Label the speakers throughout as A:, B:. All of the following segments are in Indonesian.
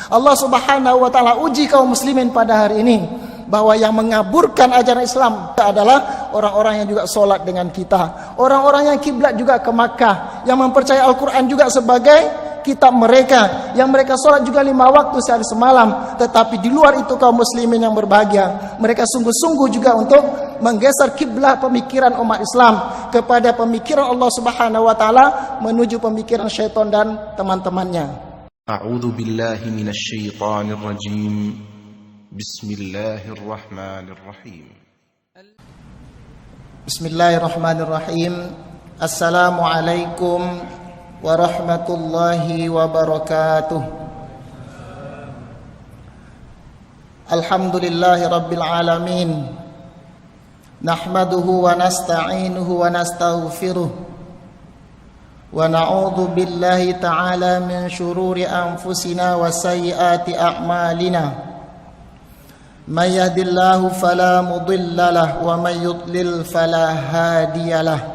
A: Allah Subhanahu wa taala uji kaum muslimin pada hari ini bahwa yang mengaburkan ajaran Islam adalah orang-orang yang juga sholat dengan kita, orang-orang yang kiblat juga ke Makkah, yang mempercayai Al-Quran juga sebagai kitab mereka, yang mereka sholat juga 5 waktu sehari semalam. Tetapi di luar itu kaum muslimin yang berbahagia, mereka sungguh-sungguh juga untuk menggeser kiblat pemikiran umat Islam kepada pemikiran Allah Subhanahu wa taala menuju pemikiran syaitan dan teman-temannya.
B: A'udzu billahi minasy syaithanir rajim. Bismillahirrahmanirrahim.
A: Bismillahirrahmanirrahim. Assalamualaikum warahmatullahi wabarakatuh. Alhamdulillahi rabbil alamin. Nahmaduhu wa nasta'inuhu wa nastaghfiruh. Wa na'udzu billahi ta'ala min syururi anfusina wa sayyiati a'malina. Man yahdihillahu fala mudilla lahu wa man yudlil fala hadiya lahu.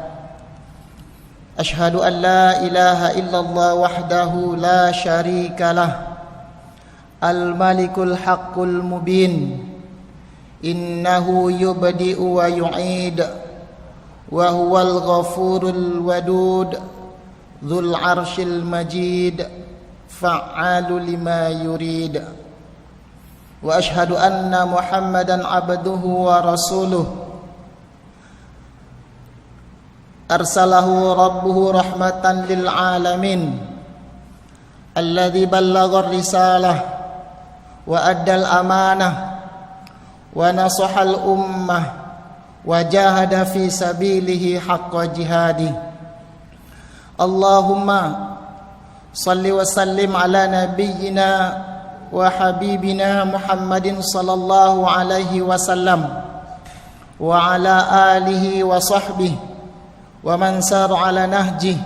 A: Ashhadu an la ilaha illallah wahdahu la syarika lah. Al-malikul haqqul mubin. Innahu yubdi'u wa yu'id. Wa huwal ghafurul wadud. Dzul arsyil majid. Fa'alu lima yurid. Wa ashhadu anna Muhammadan abduhu wa rasuluh. Arsalahu rabbuhu rahmatan lil alamin. Alladzi ballagha risalah wa addal amanah wa nasahal ummah wa jahada fi sabilihi haqqa jihadi. Allahumma salli wa sallim ala nabiyyina wa habibina Muhammadin sallallahu alaihi wasallam wa ala alihi wa sahbihi wa man sar ala nahjih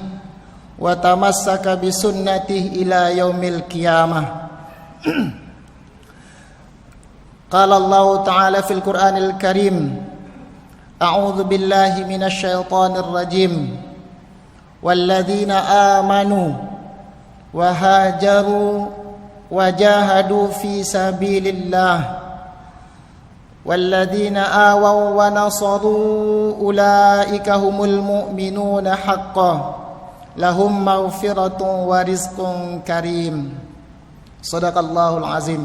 A: wa tamassaka bi sunnatihi ila yaumil qiyamah. Qala Allah ta'ala fil Qur'anil Karim, a'udzu billahi minasy syaithanir rajim. Walladzina amanu wa hajaru wajahadu fi sabilillah walladzina awaw wa nasaru ulaika humul mu'minuna haqqan lahum maghfiratun wa rizqun karim. Shadaqallahul azim.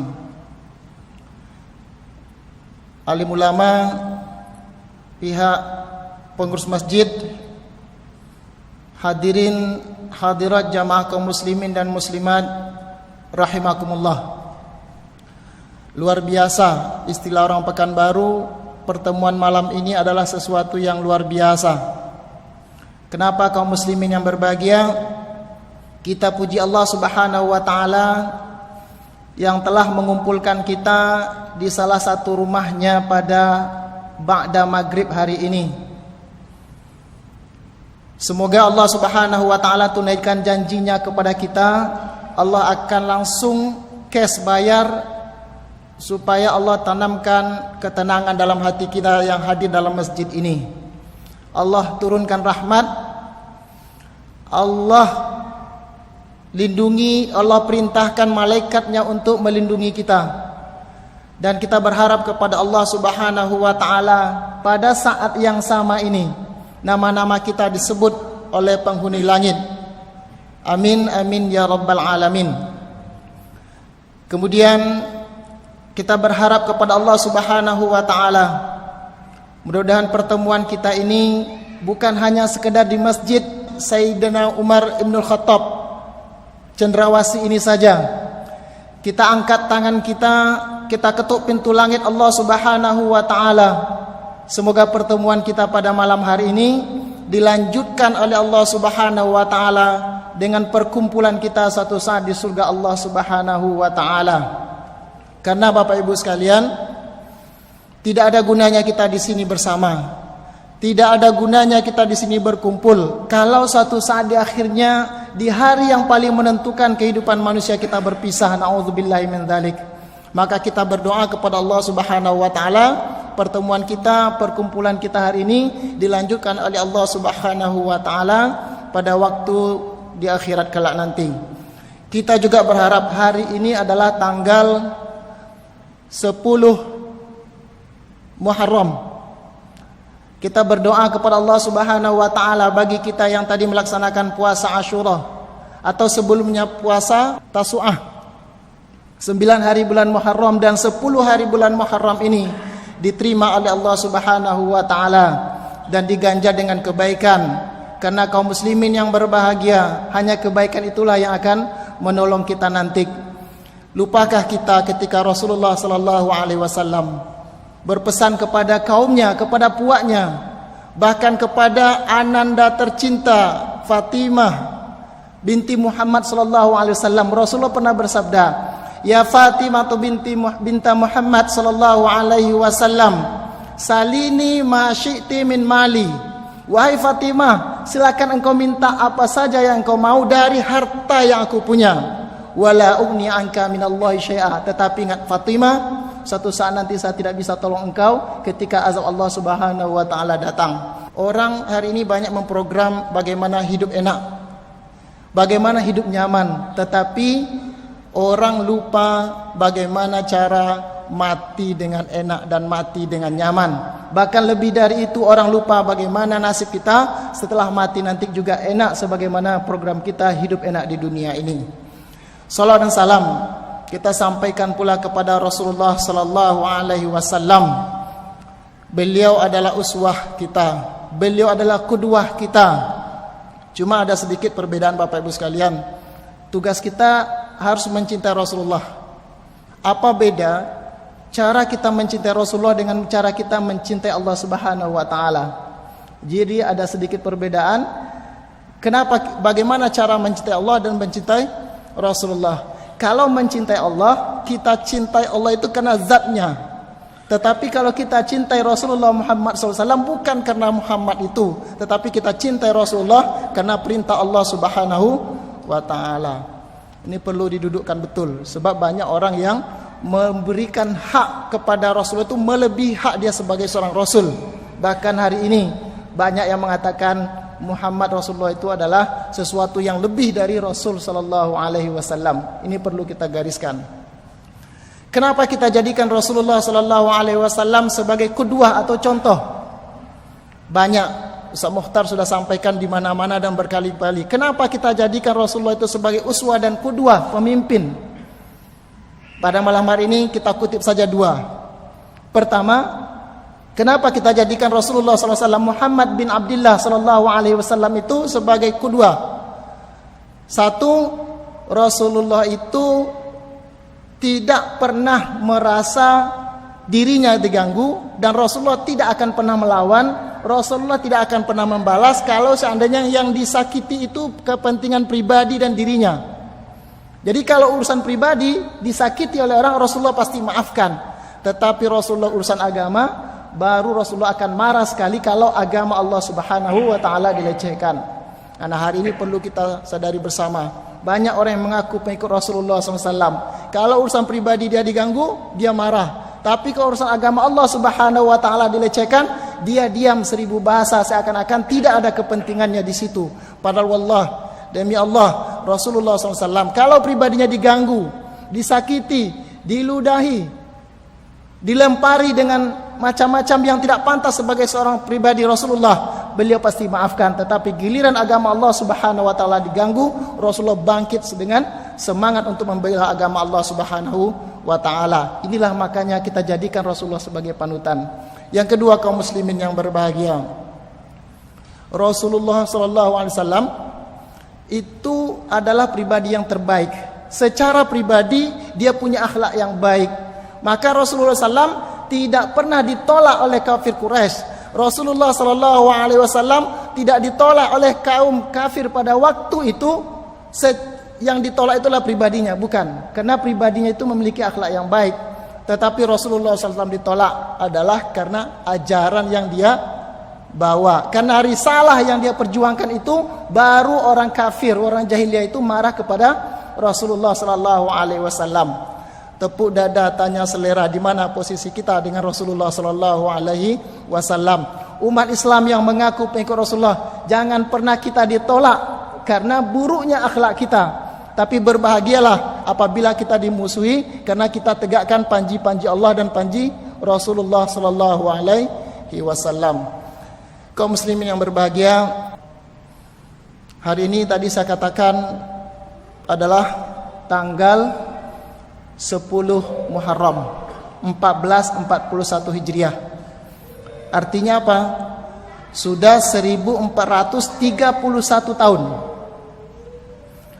A: Alim ulama, pihak pengurus masjid, hadirin hadirat jamaah kaum muslimin dan muslimat rahimakumullah. Luar biasa, istilah orang Pekanbaru, pertemuan malam ini adalah sesuatu yang luar biasa. Kenapa kaum muslimin yang berbahagia? Kita puji Allah Subhanahu wa taala yang telah mengumpulkan kita di salah satu rumahnya pada ba'da maghrib hari ini. Semoga Allah Subhanahu wa taala tunaikan janjinya kepada kita. Allah akan langsung cash bayar supaya Allah tanamkan ketenangan dalam hati kita yang hadir dalam masjid ini. Allah turunkan rahmat, Allah lindungi, Allah perintahkan malaikatnya untuk melindungi kita. Dan kita berharap kepada Allah Subhanahu wa taala pada saat yang sama ini nama-nama kita disebut oleh penghuni langit. Amin amin ya rabbal alamin. Kemudian kita berharap kepada Allah Subhanahu wa taala, mudah-mudahan pertemuan kita ini bukan hanya sekedar di Masjid Sayyidina Umar Ibn Khattab Cendrawasih ini saja. Kita angkat tangan kita ketuk pintu langit Allah Subhanahu wa taala. Semoga pertemuan kita pada malam hari ini dilanjutkan oleh Allah Subhanahu wa taala dengan perkumpulan kita satu saat di surga Allah Subhanahu wa taala. Karena Bapak Ibu sekalian, tidak ada gunanya kita di sini bersama. Tidak ada gunanya kita di sini berkumpul kalau suatu saat di akhirnya di hari yang paling menentukan kehidupan manusia kita berpisah. Nauzubillahi min dzalik. Maka kita berdoa kepada Allah Subhanahu wa taala, pertemuan kita, perkumpulan kita hari ini dilanjutkan oleh Allah Subhanahu wa taala pada waktu di akhirat kelak nanti. Kita juga berharap hari ini adalah tanggal 10 Muharram. Kita berdoa kepada Allah Subhanahu wa taala bagi kita yang tadi melaksanakan puasa Asyura atau sebelumnya puasa Tasu'ah. 9 hari bulan Muharram dan 10 hari bulan Muharram ini diterima oleh Allah Subhanahu wa taala dan diganjar dengan kebaikan. Karena kaum muslimin yang berbahagia, hanya kebaikan itulah yang akan menolong kita nanti. Lupakah kita ketika Rasulullah sallallahu alaihi wasallam berpesan kepada kaumnya, kepada puaknya, bahkan kepada ananda tercinta Fatimah binti Muhammad sallallahu alaihi wasallam. Rasulullah pernah bersabda, "Ya Fatimah binta Muhammad sallallahu alaihi wasallam, salini ma syi'ti min mali." Wahai Fatimah, silakan engkau minta apa saja yang engkau mau dari harta yang aku punya. Wala ugni anka minallahi syai'a. Tetapi ingat Fatimah, suatu saat nanti saya tidak bisa tolong engkau ketika azab Allah Subhanahu wa taala datang. Orang hari ini banyak memprogram bagaimana hidup enak, bagaimana hidup nyaman, tetapi orang lupa bagaimana cara mati dengan enak dan mati dengan nyaman. Bahkan lebih dari itu, orang lupa bagaimana nasib kita setelah mati nanti juga enak sebagaimana program kita hidup enak di dunia ini. Salawat dan salam kita sampaikan pula kepada Rasulullah sallallahu alaihi wasallam. Beliau adalah uswah kita, beliau adalah qudwah kita. Cuma ada sedikit perbedaan Bapak Ibu sekalian. Tugas kita harus mencintai Rasulullah. Apa beda cara kita mencintai Rasulullah dengan cara kita mencintai Allah Subhanahu wa taala? Jadi ada sedikit perbedaan. Kenapa, bagaimana cara mencintai Allah dan mencintai Rasulullah? Kalau mencintai Allah, kita cintai Allah itu karena zatnya. Tetapi kalau kita cintai Rasulullah Muhammad SAW bukan karena Muhammad itu, tetapi kita cintai Rasulullah karena perintah Allah Subhanahu wa taala. Ini perlu didudukkan betul, sebab banyak orang yang memberikan hak kepada Rasul itu melebihi hak dia sebagai seorang Rasul. Bahkan hari ini banyak yang mengatakan Muhammad Rasulullah itu adalah sesuatu yang lebih dari Rasul sallallahu alaihi wasallam. Ini perlu kita gariskan. Kenapa kita jadikan Rasulullah sallallahu alaihi wasallam sebagai qudwah atau contoh? Banyak Ustaz Mukhtar sudah sampaikan di mana-mana dan berkali-kali. Kenapa kita jadikan Rasulullah itu sebagai uswah dan qudwah, pemimpin? Pada malam hari ini kita kutip saja dua. Pertama, kenapa kita jadikan Rasulullah SAW Muhammad bin Abdullah SAW itu sebagai qudwah? Satu, Rasulullah itu tidak pernah merasa dirinya diganggu dan Rasulullah tidak akan pernah melawan. Rasulullah tidak akan pernah membalas kalau seandainya yang disakiti itu kepentingan pribadi dan dirinya. Jadi kalau urusan pribadi disakiti oleh orang, Rasulullah pasti maafkan. Tetapi Rasulullah urusan agama, baru Rasulullah akan marah sekali kalau agama Allah Subhanahu wa taala dilecehkan. Karena hari ini perlu kita sadari bersama, banyak orang yang mengaku pengikut Rasulullah SAW. Kalau urusan pribadi dia diganggu, dia marah. Tapi kalau urusan agama Allah Subhanahu wa taala dilecehkan, dia diam 1000 bahasa, seakan-akan tidak ada kepentingannya di situ. Padahal wallah, demi Allah, Rasulullah SAW kalau pribadinya diganggu, disakiti, diludahi, dilempari dengan macam-macam yang tidak pantas sebagai seorang pribadi Rasulullah, beliau pasti maafkan. Tetapi giliran agama Allah Subhanahu wa taala diganggu, Rasulullah bangkit dengan semangat untuk membela agama Allah Subhanahu wa taala. Inilah makanya kita jadikan Rasulullah sebagai panutan. Yang kedua, kaum muslimin yang berbahagia, Rasulullah SAW itu adalah pribadi yang terbaik. Secara pribadi dia punya akhlak yang baik. Maka Rasulullah SAW tidak pernah ditolak oleh kafir Quraisy. Rasulullah SAW tidak ditolak oleh kaum kafir pada waktu itu. Yang ditolak itulah pribadinya, bukan karena pribadinya itu memiliki akhlak yang baik. Tetapi Rasulullah SAW ditolak adalah karena ajaran yang dia bawa. Karena risalah yang dia perjuangkan itu, baru orang kafir, orang jahiliyah itu marah kepada Rasulullah SAW. Tepuk dada, tanya selera, di mana posisi kita dengan Rasulullah SAW. Umat Islam yang mengaku pengikut Rasulullah, jangan pernah kita ditolak karena buruknya akhlak kita. Tapi berbahagialah apabila kita dimusuhi karena kita tegakkan panji-panji Allah dan panji Rasulullah sallallahu alaihi wasallam. Kaum muslimin yang berbahagia, hari ini tadi saya katakan adalah tanggal 10 Muharram 1441 Hijriah. Artinya apa? Sudah 1431 tahun.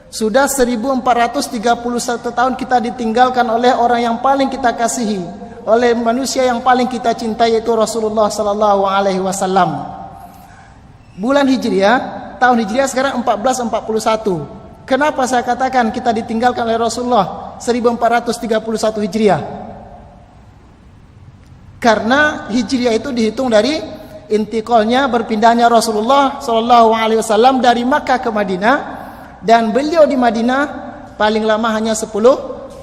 A: Sudah 1431 tahun kita ditinggalkan oleh orang yang paling kita kasihi, oleh manusia yang paling kita cintai, yaitu Rasulullah sallallahu alaihi wasallam. Bulan Hijriah, tahun Hijriah sekarang 1441. Kenapa saya katakan kita ditinggalkan oleh Rasulullah 1431 Hijriah? Karena Hijriah itu dihitung dari intiqalnya, berpindahnya Rasulullah sallallahu alaihi wasallam dari Makkah ke Madinah, dan beliau di Madinah paling lama hanya 10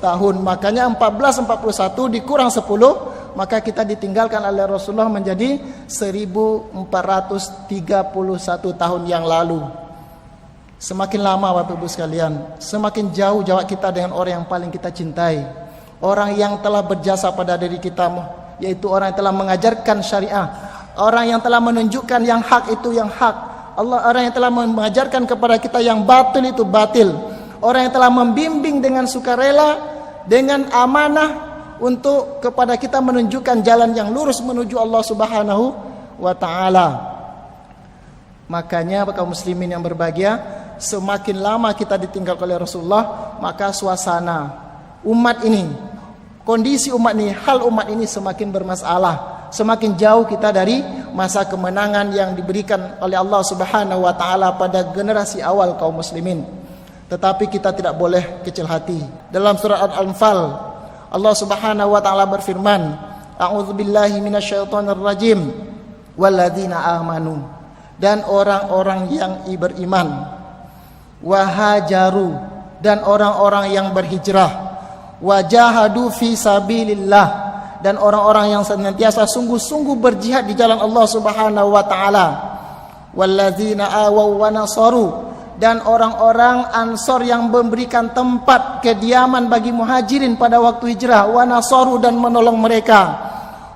A: tahun. Makanya 1441 dikurang 10, maka kita ditinggalkan oleh Rasulullah menjadi 1431 tahun yang lalu. Semakin lama Bapak Ibu sekalian, semakin jauh jarak kita dengan orang yang paling kita cintai, orang yang telah berjasa pada diri kita, yaitu orang yang telah mengajarkan syariah, orang yang telah menunjukkan yang hak itu yang hak, orang yang telah mengajarkan kepada kita yang batil itu batil, orang yang telah membimbing dengan sukarela, dengan amanah untuk kepada kita menunjukkan jalan yang lurus menuju Allah Subhanahu wa taala. Makanya kaum muslimin yang berbahagia, semakin lama kita ditinggal oleh Rasulullah, maka suasana umat ini, kondisi umat ini, hal umat ini semakin bermasalah. Semakin jauh kita dari masa kemenangan yang diberikan oleh Allah Subhanahu wa taala pada generasi awal kaum muslimin. Tetapi kita tidak boleh kecil hati. Dalam surah Al-Anfal, Allah Subhanahu wa taala berfirman, A'udzubillahi minasyaitonir rajim. Walladzina amanu, dan orang-orang yang beriman, wahajaru, dan orang-orang yang berhijrah, wajahadu fi sabilillah, dan orang-orang yang senantiasa sungguh-sungguh berjihad di jalan Allah Subhanahu wa taala, walladzina awaw wa nasaru, dan orang-orang Ansor yang memberikan tempat kediaman bagi muhajirin pada waktu hijrah, wa nasaru, dan menolong mereka,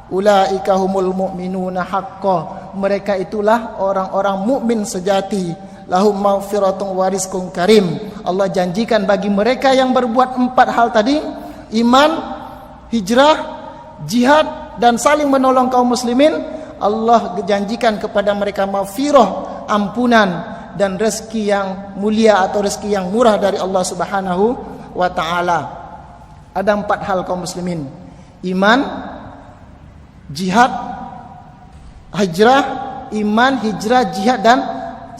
A: ulaika humul mu'minuna haqqan, mereka itulah orang-orang mukmin sejati, lahum maghfiratun wa rizqun karim. Allah janjikan bagi mereka yang berbuat 4 hal tadi, iman, hijrah, jihad, dan saling menolong kaum muslimin, Allah janjikan kepada mereka maghfirah, ampunan, dan rezeki yang mulia atau rezeki yang murah dari Allah Subhanahu wa taala. Ada 4 hal kaum muslimin: iman, jihad, hijrah, iman, hijrah, jihad, dan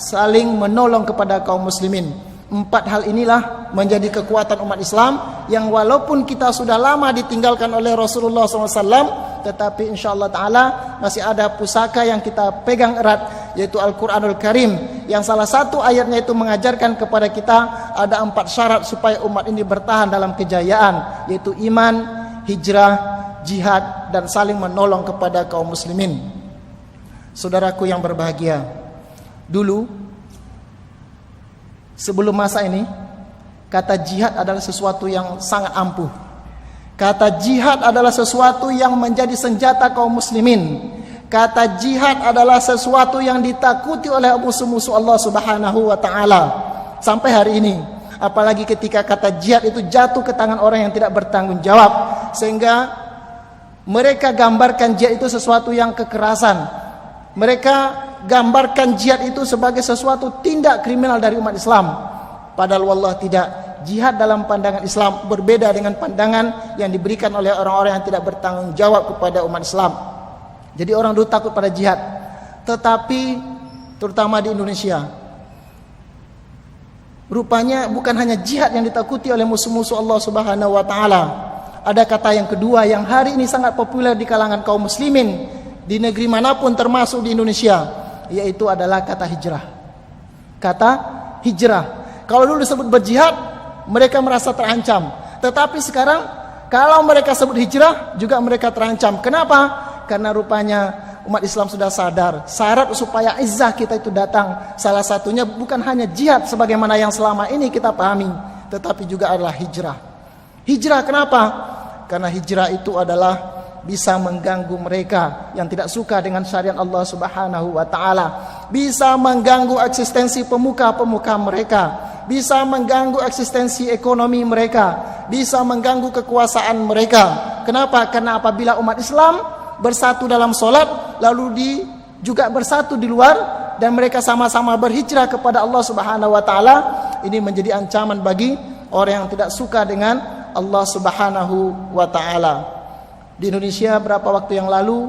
A: saling menolong kepada kaum muslimin. 4 hal inilah menjadi kekuatan umat Islam yang walaupun kita sudah lama ditinggalkan oleh Rasulullah SAW, tetapi insyaAllah ta'ala masih ada pusaka yang kita pegang erat, yaitu Al-Quranul Karim, yang salah satu ayatnya itu mengajarkan kepada kita ada 4 syarat supaya umat ini bertahan dalam kejayaan, yaitu iman, hijrah, jihad, dan saling menolong kepada kaum muslimin. Saudaraku yang berbahagia, dulu sebelum masa ini, kata jihad adalah sesuatu yang sangat ampuh. Kata jihad adalah sesuatu yang menjadi senjata kaum muslimin. Kata jihad adalah sesuatu yang ditakuti oleh musuh-musuh Allah Subhanahu wa taala sampai hari ini. Apalagi ketika kata jihad itu jatuh ke tangan orang yang tidak bertanggung jawab, sehingga mereka gambarkan jihad itu sesuatu yang kekerasan. Mereka gambarkan jihad itu sebagai sesuatu tindak kriminal dari umat Islam. Padahal wallah tidak. Jihad dalam pandangan Islam berbeda dengan pandangan yang diberikan oleh orang-orang yang tidak bertanggung jawab kepada umat Islam. Jadi orang dulu takut pada jihad. Tetapi terutama di Indonesia, rupanya bukan hanya jihad yang ditakuti oleh musuh-musuh Allah Subhanahu wa taala. Ada kata yang kedua yang hari ini sangat populer di kalangan kaum muslimin di negeri manapun termasuk di Indonesia, yaitu adalah kata hijrah. Kata hijrah. Kalau dulu disebut berjihad, mereka merasa terancam. Tetapi sekarang kalau mereka sebut hijrah, juga mereka terancam. Kenapa? Karena rupanya umat Islam sudah sadar, syarat supaya izzah kita itu datang, salah satunya bukan hanya jihad sebagaimana yang selama ini kita pahami, tetapi juga adalah hijrah. Hijrah kenapa? Karena hijrah itu adalah bisa mengganggu mereka yang tidak suka dengan syariat Allah Subhanahu wa taala, bisa mengganggu eksistensi pemuka-pemuka mereka, bisa mengganggu eksistensi ekonomi mereka, bisa mengganggu kekuasaan mereka. Kenapa? Karena apabila umat Islam bersatu dalam solat, lalu juga bersatu di luar, dan mereka sama-sama berhijrah kepada Allah Subhanahu wa taala, ini menjadi ancaman bagi orang yang tidak suka dengan Allah Subhanahu wa taala. Di Indonesia berapa waktu yang lalu,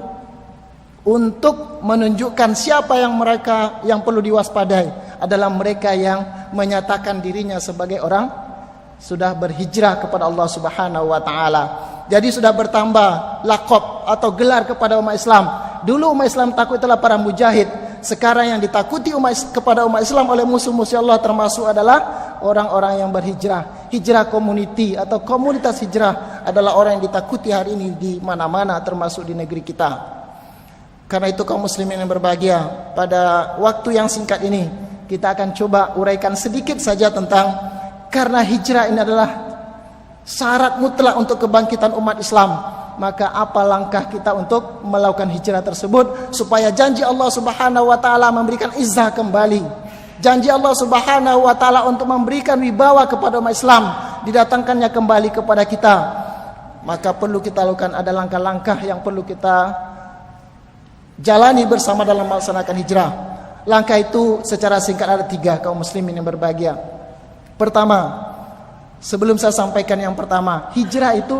A: untuk menunjukkan siapa yang perlu diwaspadai adalah mereka yang menyatakan dirinya sebagai orang sudah berhijrah kepada Allah Subhanahu wa taala. Jadi sudah bertambah laqab atau gelar kepada umat Islam. Dulu umat Islam takut itulah para mujahid. Sekarang yang ditakuti kepada umat Islam oleh musuh-musuh Allah termasuk adalah orang-orang yang berhijrah. Hijrah community atau komunitas hijrah adalah orang yang ditakuti hari ini di mana-mana, termasuk di negeri kita. Karena itu kaum muslimin yang berbahagia, pada waktu yang singkat ini kita akan coba uraikan sedikit saja tentang, karena hijrah ini adalah syarat mutlak untuk kebangkitan umat Islam, maka apa langkah kita untuk melakukan hijrah tersebut supaya janji Allah Subhanahu wa taala memberikan izzah kembali, janji Allah Subhanahu wa taala untuk memberikan wibawa kepada umat Islam, didatangkannya kembali kepada kita. Maka perlu kita lakukan, ada langkah-langkah yang perlu kita jalani bersama dalam melaksanakan hijrah. Langkah itu secara singkat ada 3, kaum muslimin yang berbahagia. Pertama, sebelum saya sampaikan yang pertama, hijrah itu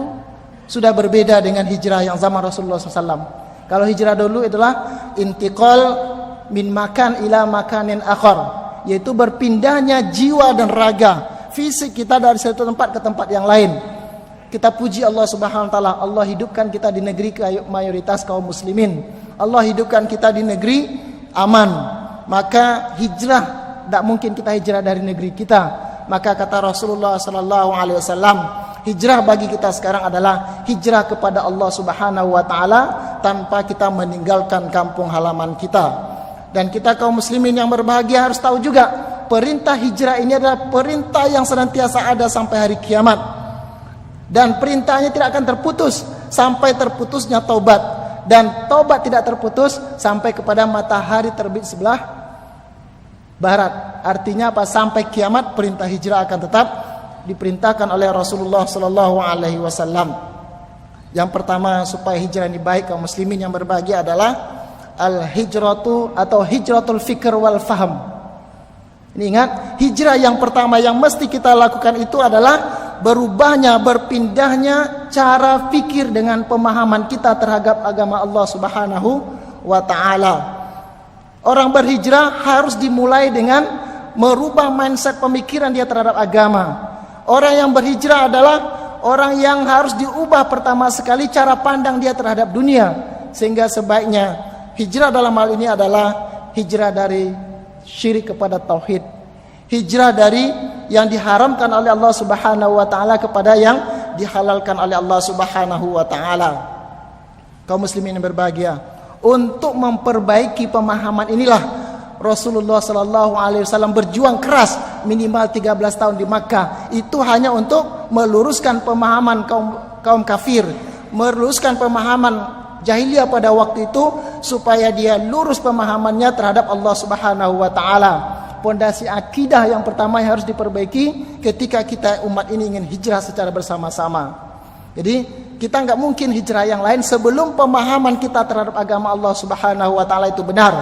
A: sudah berbeda dengan hijrah yang zaman Rasulullah SAW. Kalau hijrah dulu adalah intiqal min makan ila makanin akhar, yaitu berpindahnya jiwa dan raga, fisik kita dari satu tempat ke tempat yang lain. Kita puji Allah Subhanahu wa taala, Allah hidupkan kita di negeri mayoritas kaum muslimin. Allah hidupkan kita di negeri aman. Maka hijrah, tidak mungkin kita hijrah dari negeri kita. Maka kata Rasulullah sallallahu alaihi wasallam, hijrah bagi kita sekarang adalah hijrah kepada Allah Subhanahu wa taala tanpa kita meninggalkan kampung halaman kita. Dan kita kaum muslimin yang berbahagia harus tahu juga, perintah hijrah ini adalah perintah yang senantiasa ada sampai hari kiamat. Dan perintahnya tidak akan terputus sampai terputusnya taubat, dan taubat tidak terputus sampai kepada matahari terbit sebelah barat. Artinya apa? Sampai kiamat perintah hijrah akan tetap diperintahkan oleh Rasulullah sallallahu alaihi wasallam. Yang pertama supaya hijrah ini baik kaum muslimin yang berbahagia adalah al-hijratu atau hijratul fikr wal faham. Ini ingat, hijrah yang pertama yang mesti kita lakukan itu adalah berubahnya, berpindahnya cara fikir dengan pemahaman kita terhadap agama Allah Subhanahu wa taala. Orang berhijrah harus dimulai dengan merubah mindset pemikiran dia terhadap agama. Orang yang berhijrah adalah orang yang harus diubah pertama sekali cara pandang dia terhadap dunia. Sehingga sebaiknya hijrah dalam hal ini adalah hijrah dari syirik kepada tauhid. Hijrah dari yang diharamkan oleh Allah Subhanahu wa taala kepada yang dihalalkan oleh Allah Subhanahu wa taala. Kaum muslimin yang berbahagia, untuk memperbaiki pemahaman inilah Rasulullah sallallahu alaihi wasallam berjuang keras minimal 13 tahun di Makkah. Itu hanya untuk meluruskan pemahaman kaum kafir, meluruskan pemahaman jahiliyah pada waktu itu supaya dia lurus pemahamannya terhadap Allah Subhanahu wa taala. Pondasi akidah yang pertama yang harus diperbaiki ketika kita umat ini ingin hijrah secara bersama-sama. Jadi kita nggak mungkin hijrah yang lain sebelum pemahaman kita terhadap agama Allah Subhanahu wa taala itu benar.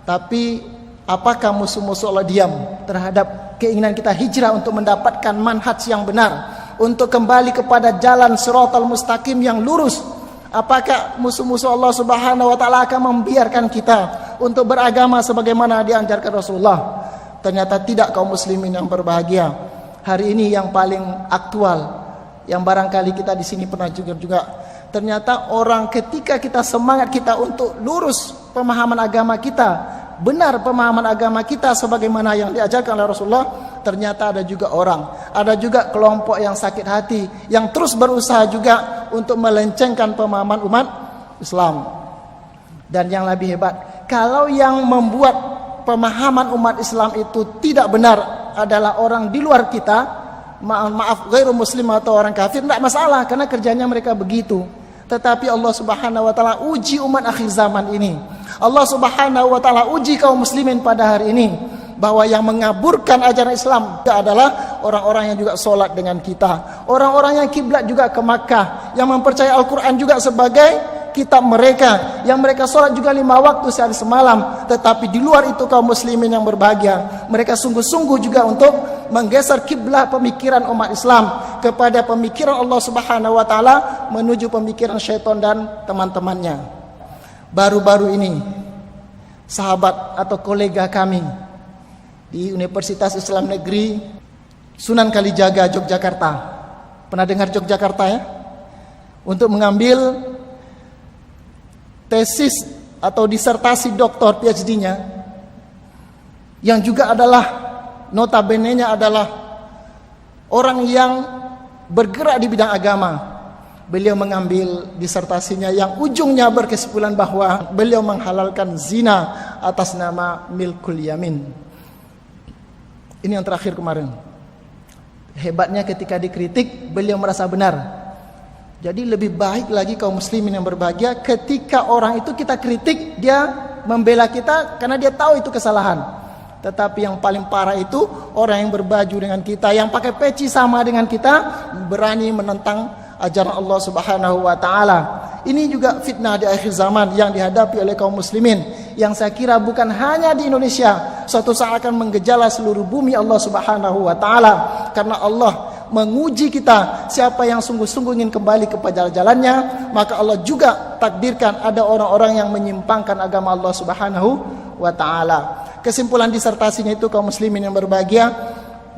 A: Tapi apakah musuh-musuh Allah diam terhadap keinginan kita hijrah untuk mendapatkan manhaj yang benar, untuk kembali kepada jalan siratal mustaqim yang lurus? Apakah musuh-musuh Allah Subhanahu wa taala akan membiarkan kita untuk beragama sebagaimana diajarkan Rasulullah? Ternyata tidak, kaum muslimin yang berbahagia. Hari ini yang paling aktual, yang barangkali kita di sini pernah juga. Ternyata orang ketika kita semangat kita untuk lurus pemahaman agama kita, benar pemahaman agama kita sebagaimana yang diajarkan oleh Rasulullah, ternyata ada juga kelompok yang sakit hati yang terus berusaha juga untuk melencengkan pemahaman umat Islam. Dan yang lebih hebat, kalau yang membuat pemahaman umat Islam itu tidak benar adalah orang di luar kita, maaf ghairu muslim atau orang kafir, tidak masalah karena kerjanya mereka begitu. Tetapi Allah Subhanahu wa taala uji umat akhir zaman ini. Allah Subhanahu wa taala uji kaum muslimin pada hari ini bahwa yang mengaburkan ajaran Islam adalah orang-orang yang juga sholat dengan kita, orang-orang yang kiblat juga ke Makkah, yang mempercayai Al-Quran juga sebagai kitab mereka, yang mereka sholat juga 5 waktu sehari semalam. Tetapi di luar itu kaum muslimin yang berbahagia, mereka sungguh-sungguh juga untuk menggeser kiblat pemikiran umat Islam kepada pemikiran Allah Subhanahu wa taala menuju pemikiran syaitan dan teman-temannya. Baru-baru ini sahabat atau kolega kami di Universitas Islam Negeri Sunan Kalijaga, Yogyakarta. Pernah dengar Yogyakarta ya? Untuk mengambil tesis atau disertasi doktor PhD-nya, yang juga adalah notabene-nya adalah orang yang bergerak di bidang agama. Beliau mengambil disertasinya yang ujungnya berkesimpulan bahwa beliau menghalalkan zina atas nama milkul yamin. Ini yang terakhir kemarin. Hebatnya ketika dikritik, beliau merasa benar. Jadi lebih baik lagi kaum muslimin yang berbahagia ketika orang itu kita kritik, dia membela kita karena dia tahu itu kesalahan. Tetapi yang paling parah itu orang yang berbaju dengan kita, yang pakai peci sama dengan kita, berani menentang ajaran Allah Subhanahu wa taala. Ini juga fitnah di akhir zaman yang dihadapi oleh kaum muslimin, yang saya kira bukan hanya di Indonesia, suatu saat akan menggejala seluruh bumi Allah Subhanahu wa taala, karena Allah menguji kita. Siapa yang sungguh-sungguh ingin kembali kepada jalannya, maka Allah juga takdirkan ada orang-orang yang menyimpangkan agama Allah Subhanahu wa taala. Kesimpulan disertasinya itu kaum muslimin yang berbahagia,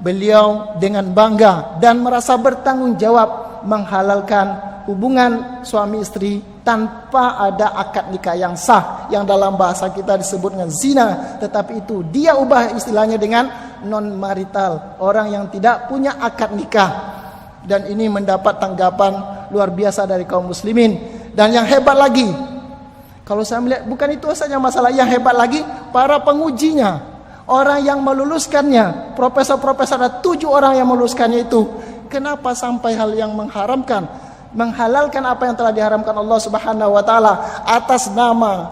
A: beliau dengan bangga dan merasa bertanggung jawab menghalalkan hubungan suami istri tanpa ada akad nikah yang sah, yang dalam bahasa kita disebut dengan zina. Tetapi itu dia ubah istilahnya dengan non marital, orang yang tidak punya akad nikah. Dan ini mendapat tanggapan luar biasa dari kaum muslimin. Dan yang hebat lagi, kalau saya melihat bukan itu saja masalah, yang hebat lagi para pengujinya, orang yang meluluskannya, profesor-profesor, ada 7 orang yang meluluskannya itu. Kenapa sampai hal yang menghalalkan apa yang telah diharamkan Allah Subhanahu wa taala atas nama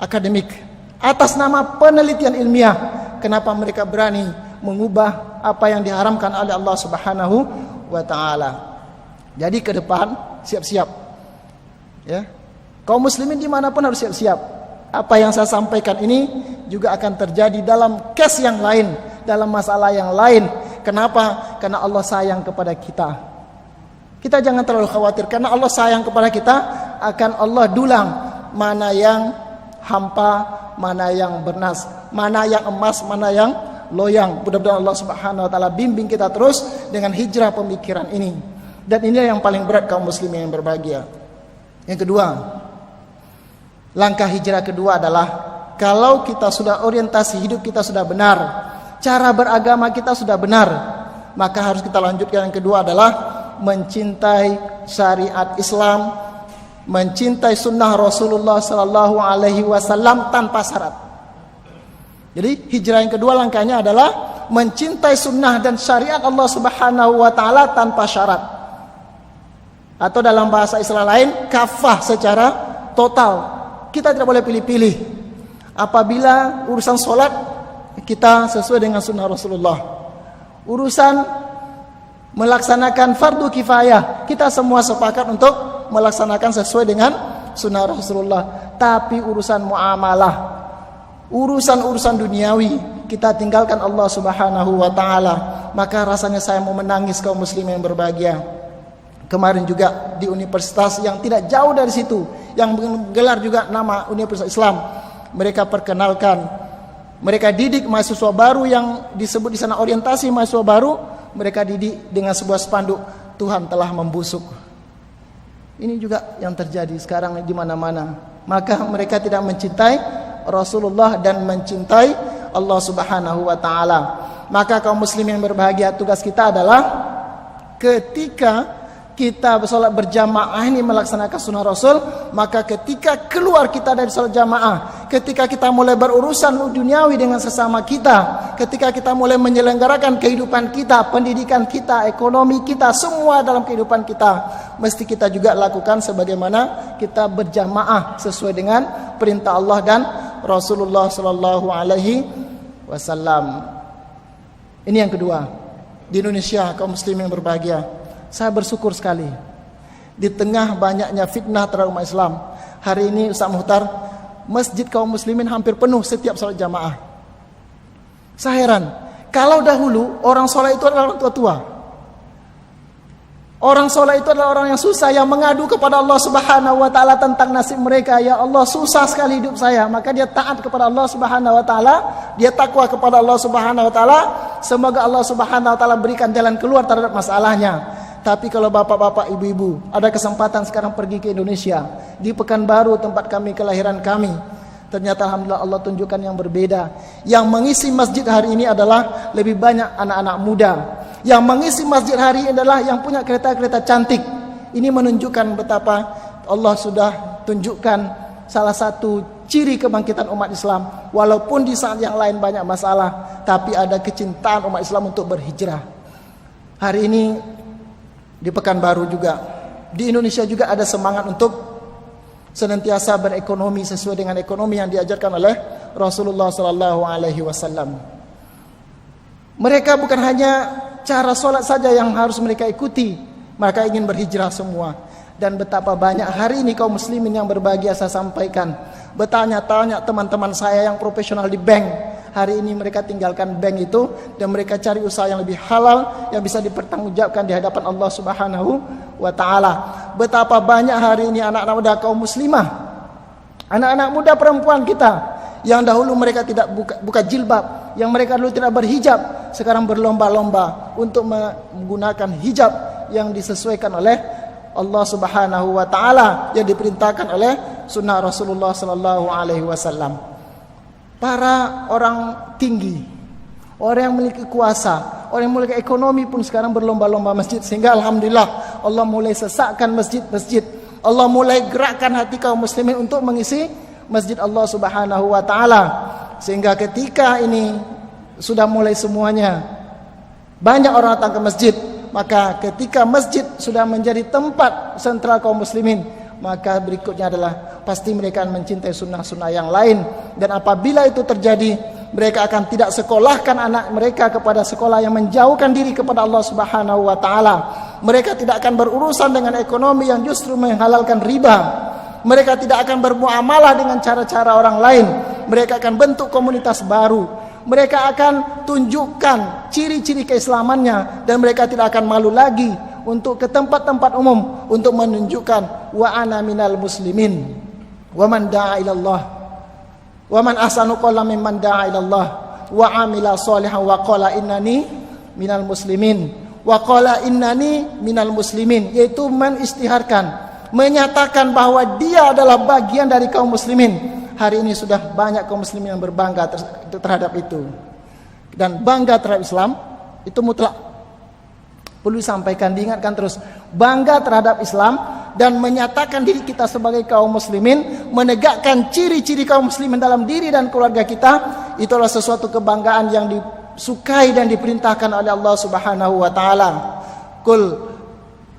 A: akademik, atas nama penelitian ilmiah? Kenapa mereka berani mengubah apa yang diharamkan oleh Allah Subhanahu wa taala? Jadi ke depan siap-siap ya. Kaum muslimin dimanapun harus siap-siap. Apa yang saya sampaikan ini juga akan terjadi dalam case yang lain, dalam masalah yang lain. Kenapa? Karena Allah sayang kepada kita. Kita jangan terlalu khawatir, karena Allah sayang kepada kita, akan Allah dulang mana yang hampa, mana yang bernas, mana yang emas, mana yang loyang. Mudah-mudahan Allah Subhanahu wa taala bimbing kita terus dengan hijrah pemikiran ini. Dan inilah yang paling berat kaum muslimin yang berbahagia. Yang kedua, langkah hijrah kedua adalah kalau kita sudah orientasi hidup kita sudah benar, cara beragama kita sudah benar, maka harus kita lanjutkan. Yang kedua adalah mencintai syariat Islam, mencintai sunnah Rasulullah sallallahu alaihi wasallam tanpa syarat. Jadi hijrah yang kedua langkahnya adalah mencintai sunnah dan syariat Allah Subhanahu wa taala tanpa syarat. Atau dalam bahasa Islam lain, kafah secara total. Kita tidak boleh pilih-pilih. Apabila urusan sholat, kita sesuai dengan sunnah Rasulullah. Urusan melaksanakan fardu kifayah, kita semua sepakat untuk melaksanakan sesuai dengan sunnah Rasulullah. Tapi urusan muamalah, urusan-urusan duniawi, kita tinggalkan Allah Subhanahu wa taala. Maka rasanya saya mau menangis kaum muslimin yang berbahagia. Kemarin juga di universitas yang tidak jauh dari situ, yang menggelar juga nama Universitas Islam, mereka perkenalkan, mereka didik mahasiswa baru yang disebut di sana orientasi mahasiswa baru, mereka didik dengan sebuah spanduk, Tuhan telah membusuk. Ini juga yang terjadi sekarang di mana-mana. Maka mereka tidak mencintai Rasulullah dan mencintai Allah Subhanahu wa taala. Maka kaum muslimin yang berbahagia, tugas kita adalah ketika kita bersolat berjamaah ini melaksanakan sunnah Rasul, maka ketika keluar kita dari solat jamaah, ketika kita mulai berurusan duniawi dengan sesama kita, ketika kita mulai menyelenggarakan kehidupan kita, pendidikan kita, ekonomi kita, semua dalam kehidupan kita, mesti kita juga lakukan sebagaimana kita berjamaah sesuai dengan perintah Allah dan Rasulullah sallallahu alaihi wasallam. Ini yang kedua. Di Indonesia kaum muslimin yang berbahagia, saya bersyukur sekali di tengah banyaknya fitnah terhadap umat Islam. Hari ini Ustaz Muhtar, masjid kaum muslimin hampir penuh setiap salat jamaah. Saya heran, kalau dahulu orang sholat itu adalah orang tua-tua, orang sholat itu adalah orang yang susah, yang mengadu kepada Allah Subhanahu wa taala tentang nasib mereka. Ya Allah, susah sekali hidup saya. Maka dia taat kepada Allah Subhanahu wa taala, dia takwa kepada Allah Subhanahu wa taala. Semoga Allah Subhanahu wa taala berikan jalan keluar terhadap masalahnya. Tapi kalau bapak-bapak, ibu-ibu ada kesempatan sekarang pergi ke Indonesia, di Pekanbaru tempat kami, kelahiran kami, ternyata alhamdulillah Allah tunjukkan yang berbeda. Yang mengisi masjid hari ini adalah lebih banyak anak-anak muda. Yang mengisi masjid hari ini adalah yang punya kereta-kereta cantik. Ini menunjukkan betapa Allah sudah tunjukkan salah satu ciri kebangkitan umat Islam. Walaupun di saat yang lain banyak masalah, tapi ada kecintaan umat Islam untuk berhijrah. Hari ini di Pekanbaru juga, di Indonesia juga ada semangat untuk senantiasa berekonomi sesuai dengan ekonomi yang diajarkan oleh Rasulullah sallallahu alaihi wasallam. Mereka bukan hanya cara sholat saja yang harus mereka ikuti, mereka ingin berhijrah semua. Dan betapa banyak hari ini kaum muslimin yang berbahagia saya sampaikan. Bertanya-tanya teman-teman saya yang profesional di bank, hari ini mereka tinggalkan bank itu dan mereka cari usaha yang lebih halal, yang bisa dipertanggungjawabkan di hadapan Allah Subhanahu wa taala. Betapa banyak hari ini anak-anak muda kaum muslimah, anak-anak muda perempuan kita yang dahulu mereka tidak buka jilbab, yang mereka dulu tidak berhijab, sekarang berlomba-lomba untuk menggunakan hijab yang disesuaikan oleh Allah Subhanahu wa taala, yang diperintahkan oleh sunnah Rasulullah sallallahu alaihi wasallam. Para orang tinggi, orang yang memiliki kuasa, orang yang memiliki ekonomi pun sekarang berlomba-lomba masjid. Sehingga alhamdulillah Allah mulai sesakkan masjid-masjid. Allah mulai gerakkan hati kaum muslimin untuk mengisi masjid Allah Subhanahu wa taala. Sehingga ketika ini sudah mulai semuanya banyak orang datang ke masjid, maka ketika masjid sudah menjadi tempat sentral kaum muslimin, maka berikutnya adalah pasti mereka akan mencintai sunnah-sunnah yang lain. Dan apabila itu terjadi, mereka akan tidak sekolahkan anak mereka kepada sekolah yang menjauhkan diri kepada Allah Subhanahu wa taala. Mereka tidak akan berurusan dengan ekonomi yang justru menghalalkan riba. Mereka tidak akan bermuamalah dengan cara-cara orang lain. Mereka akan bentuk komunitas baru. Mereka akan tunjukkan ciri-ciri keislamannya, dan mereka tidak akan malu lagi untuk ke tempat-tempat umum untuk menunjukkan wa ana minal muslimin wa man da'a ila Allah wa man ahsanu qawlan mimman da'a ila Allah wa amila sholihan wa qala innani minal muslimin wa qala innani minal muslimin, yaitu mengistiharkan, menyatakan bahwa dia adalah bagian dari kaum muslimin. Hari ini sudah banyak kaum muslimin yang berbangga terhadap itu, dan bangga terhadap Islam itu mutlak. Perlu disampaikan, diingatkan terus, bangga terhadap Islam dan menyatakan diri kita sebagai kaum muslimin, menegakkan ciri-ciri kaum muslimin dalam diri dan keluarga kita, itu adalah sesuatu kebanggaan yang disukai dan diperintahkan oleh Allah Subhanahu wa taala. Qul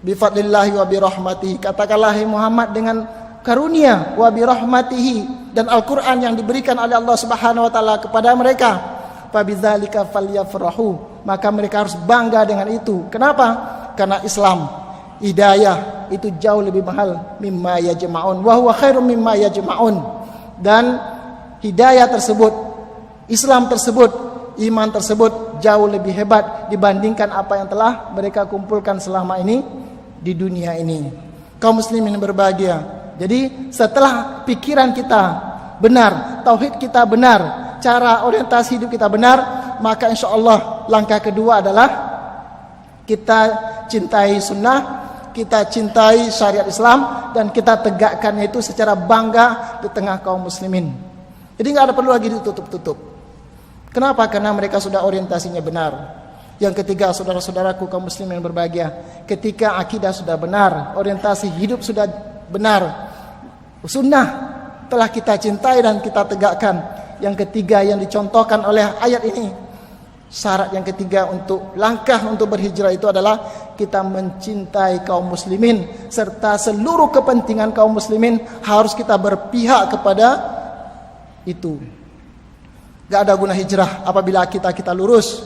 A: bi fadlillahi wa bi rahmatihi, katakanlah hai Muhammad, dengan karunia wa bi rahmatihi dan Al-Qur'an yang diberikan oleh Allah Subhanahu wa taala kepada mereka, fa bidzalika falyafrahu, maka mereka harus bangga dengan itu. Kenapa? Karena Islam, hidayah itu jauh lebih mahal mimma yajma'un wa huwa khairum mimma yajma'un. Dan hidayah tersebut, Islam tersebut, iman tersebut jauh lebih hebat dibandingkan apa yang telah mereka kumpulkan selama ini di dunia ini. Kaum muslimin berbahagia. Jadi setelah pikiran kita benar, tauhid kita benar, cara orientasi hidup kita benar, maka insya Allah langkah kedua adalah kita cintai sunnah, kita cintai syariat Islam, dan kita tegakkannya itu secara bangga di tengah kaum muslimin. Jadi nggak ada perlu lagi ditutup-tutup. Kenapa? Karena mereka sudah orientasinya benar. Yang ketiga, saudara-saudaraku kaum muslimin yang berbahagia, ketika akidah sudah benar, orientasi hidup sudah benar, sunnah telah kita cintai dan kita tegakkan. Yang ketiga yang dicontohkan oleh ayat ini, syarat yang ketiga untuk langkah untuk berhijrah itu adalah kita mencintai kaum muslimin serta seluruh kepentingan kaum muslimin harus kita berpihak kepada itu. Gak ada guna hijrah apabila kita lurus,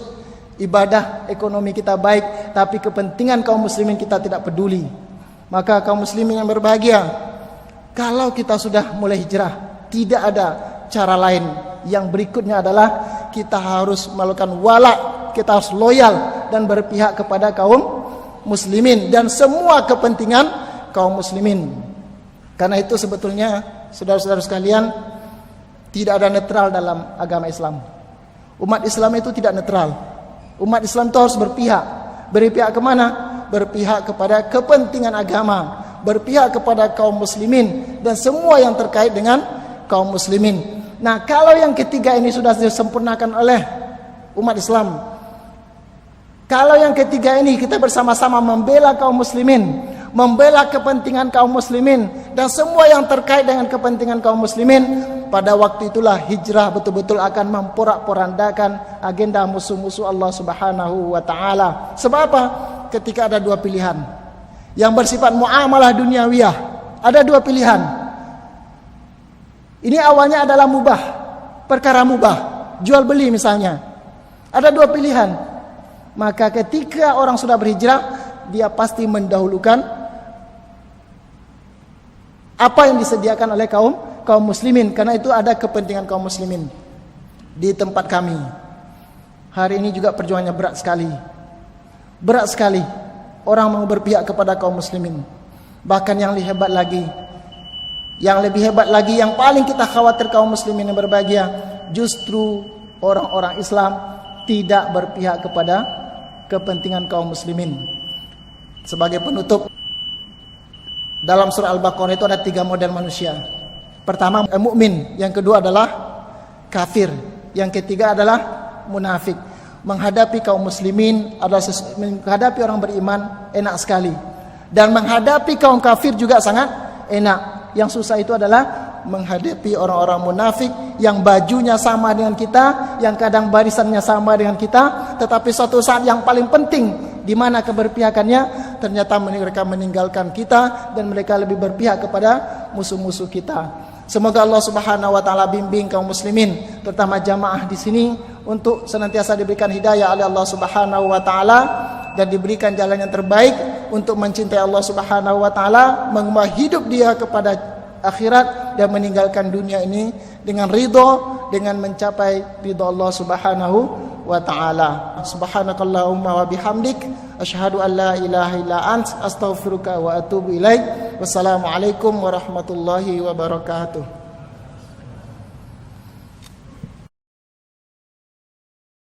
A: ibadah, ekonomi kita baik, tapi kepentingan kaum muslimin kita tidak peduli. Maka kaum muslimin yang berbahagia, kalau kita sudah mulai hijrah, tidak ada cara lain. Yang berikutnya adalah kita harus melakukan wala, kita harus loyal dan berpihak kepada kaum muslimin dan semua kepentingan kaum muslimin. Karena itu sebetulnya saudara-saudara sekalian, tidak ada netral dalam agama Islam. Umat Islam itu tidak netral. Umat Islam itu harus berpihak. Berpihak kemana? Berpihak kepada kepentingan agama, berpihak kepada kaum muslimin dan semua yang terkait dengan kaum muslimin. Nah, kalau yang ketiga ini sudah disempurnakan oleh umat Islam, kalau yang ketiga ini kita bersama-sama membela kaum muslimin, membela kepentingan kaum muslimin dan semua yang terkait dengan kepentingan kaum muslimin, pada waktu itulah hijrah betul-betul akan memporak-porandakan agenda musuh-musuh Allah Subhanahu wa taala. Sebab apa? Ketika ada dua pilihan yang bersifat muamalah duniawiyah, ada dua pilihan. Ini awalnya adalah mubah, perkara mubah, jual beli misalnya. Ada dua pilihan. Maka ketika orang sudah berhijrah, dia pasti mendahulukan apa yang disediakan oleh kaum muslimin, karena itu ada kepentingan kaum muslimin. Di tempat kami hari ini juga perjuangannya berat sekali. Berat sekali orang mau berpihak kepada kaum muslimin. Bahkan yang lebih hebat lagi, yang paling kita khawatir kaum muslimin yang berbahagia, justru orang-orang Islam tidak berpihak kepada kepentingan kaum muslimin. Sebagai penutup, dalam surah Al-Baqarah itu ada 3 model manusia. Pertama mukmin, yang kedua adalah kafir, yang ketiga adalah munafik. Menghadapi kaum muslimin adalah menghadapi orang beriman enak sekali, dan menghadapi kaum kafir juga sangat enak. Yang susah itu adalah menghadapi orang-orang munafik yang bajunya sama dengan kita, yang kadang barisannya sama dengan kita, tetapi suatu saat yang paling penting di mana keberpihakannya, ternyata mereka meninggalkan kita dan mereka lebih berpihak kepada musuh-musuh kita. Semoga Allah Subhanahu wa taala bimbing kaum muslimin, terutama jamaah di sini, untuk senantiasa diberikan hidayah oleh Allah Subhanahu wa taala dan diberikan jalan yang terbaik untuk mencintai Allah Subhanahu wa taala, mengubah hidup dia kepada akhirat dan meninggalkan dunia ini dengan ridho, dengan mencapai ridho Allah Subhanahu wa taala. Subhanakallahumma wa bihamdik, asyhadu an la ilaha illa ant, astaghfiruka wa atubu ilaik. Wassalamualaikum warahmatullahi wabarakatuh.